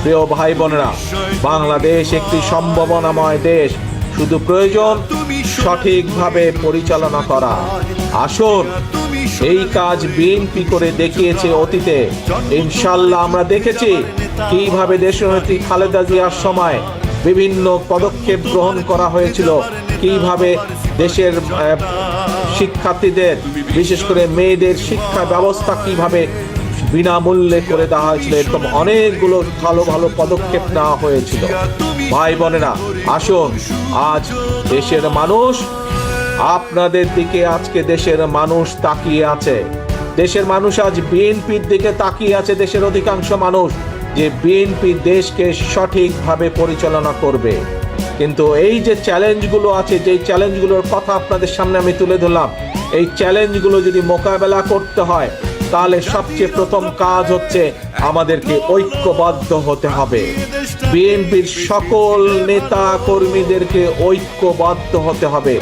প্রিয় ভাই বোনেরা, বাংলাদেশ একটি সম্ভাবনাময় দেশ, শুধু প্রয়োজন সঠিকভাবে পরিচালনা করা। আসুন, এই কাজ বিএনপি করে দেখিয়েছে অতীতে। ইনশাল্লাহ আমরা দেখেছি কিভাবে দেশনেত্রী খালেদা জিয়ার সময় বিভিন্ন পদক্ষেপ গ্রহণ করা হয়েছিল, কিভাবে দেশের শিক্ষার্থীদের, বিশেষ করে মেয়েদের শিক্ষা ব্যবস্থা কিভাবে বিনামূল্যে করে দেওয়া হয়েছিল। এরকম অনেকগুলো ভালো ভালো পদক্ষেপ নেওয়া হয়েছিল। ভাই বোনেরা, আসুন, আজ দেশের মানুষ আপনাদের দিকে, আজকে দেশের মানুষ তাকিয়ে আছে। দেশের মানুষ আজ বিএনপির দিকে তাকিয়ে আছে। দেশের অধিকাংশ মানুষ যে বিএনপি দেশকে সঠিকভাবে পরিচালনা করবে। কিন্তু এই যে চ্যালেঞ্জগুলো আছে, যে চ্যালেঞ্জগুলোর কথা আপনাদের সামনে আমি তুলে ধরলাম, এই চ্যালেঞ্জগুলো যদি মোকাবেলা করতে হয়, তাহলে সবচেয়ে প্রথম কাজ হচ্ছে আমাদেরকে ঐক্যবদ্ধ হতে হবে। বিএনপির সকল নেতা কর্মীদেরকে ঐক্যবদ্ধ হতে হবে।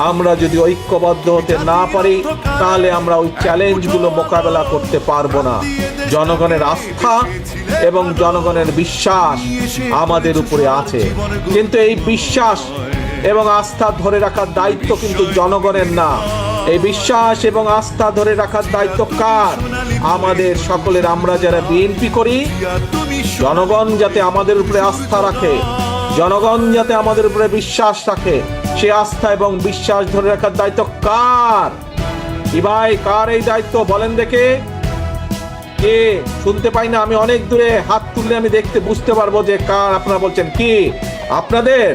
আমরা যদি ঐক্যবদ্ধ হতে না পারি, তাহলে আমরা ওই চ্যালেঞ্জগুলো মোকাবেলা করতে পারবো না। জনগণের আস্থা এবং জনগণের বিশ্বাস আমাদের উপরে আছে, কিন্তু এই বিশ্বাস এবং আস্থা ধরে রাখার দায়িত্ব কিন্তু জনগণের না। এই বিশ্বাস এবং আস্থা ধরে রাখার দায়িত্ব কার? আমাদের সকলের। আমরা যারা বিএনপি করি, জনগণ যাতে আমাদের উপরে আস্থা রাখে, জনগণ যাতে আমাদের উপরে বিশ্বাস রাখে, সে আস্থা এবং বিশ্বাস ধরে রাখার দায়িত্ব কার? কি ভাই, কার এই দায়িত্ব বলেন দেখে? কে? শুনতে পাই না, আমি অনেক দূরে, হাত তুললে আমি দেখতে বুঝতে পারবো যে কার। আপনারা বলছেন কি আপনাদের?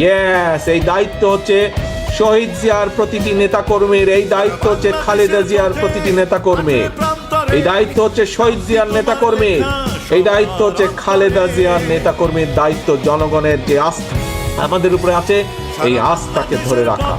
ইয়েস, এই দায়িত্ব হচ্ছে শহীদ জিয়ার প্রতিটি নেতা কর্মীর, এই দায়িত্ব হচ্ছে খালেদা জিয়ার প্রতিটি নেতা কর্মীর, এই দায়িত্ব হচ্ছে শহীদ জিয়ার নেতা কর্মীর, এই দায়িত্ব হচ্ছে খালেদা জিয়ার নেতা কর্মীর। দায়িত্ব জনগণের যে আস্থা আমাদের উপরে আছে, এই আস্থাকে ধরে রাখা।